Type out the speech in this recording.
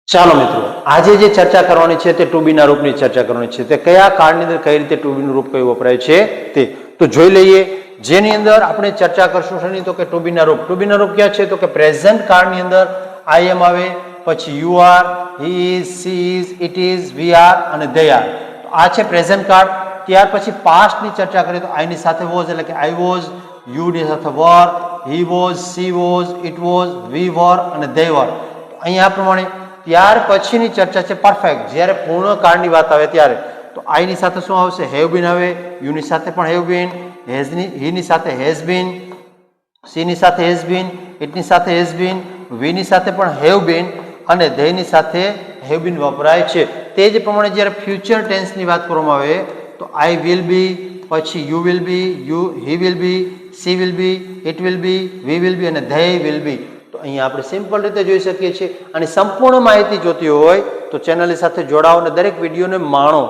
ચાલો મિત્રો, આજે જે ચર્ચા કરવાની છે તે ટુ બી ના રૂપની ચર્ચા કરવાની છે. તે કયા કાળની અંદર કઈ રીતે ટુ બી નું રૂપ કયું વપરાય છે તે તો જોઈ લઈએ. જેની અંદર આપણે ચર્ચા કરશું શેની? તો કે ટુ બી ના રૂપ. ટુ બી ના રૂપ ક્યાં છે? તો કે પ્રેઝન્ટ કાળની અંદર આઈ એમ આવે, પછી you are, he is, she is, it is, we are અને દે આર. આ છે પ્રેઝન્ટ કાળ. ત્યાર પછી પાસ્ટ ની ચર્ચા કરીએ તો આઈ ની સાથે વોઝ એટલે કે આઈ વોઝ, યુ ની સાથે were, he was, she was, it was, we were અને દે વર. અહીંયા પ્રમાણે ત્યાર પછીની ચર્ચા છે પરફેક્ટ. જ્યારે પૂર્ણ કાળની વાત આવે ત્યારે તો આઈ ની સાથે શું આવશે? હેવ બીન આવે, યુ ની સાથે પણ હેવ બીન, હી ની સાથે હેઝ બીન, સી ની સાથે હેઝ બીન, ઇટ ની સાથે હેઝ બીન, વી ની સાથે પણ હેવ બીન અને ધે ની સાથે હેવ બીન વપરાય છે. તે જ પ્રમાણે જ્યારે ફ્યુચર ટેન્સ ની વાત કરવામાં આવે તો આઈ વિલ બી, પછી you will be, he will be, she will be, it will be, we will be અને ધે વિલ બી. તો અહીંયા આપણે સિમ્પલ રીતે જોઈ શકીએ છીએ. અને સંપૂર્ણ માહિતી જોતી હોય તો ચેનલની સાથે જોડાઓ અને દરેક વિડીયોને માણો.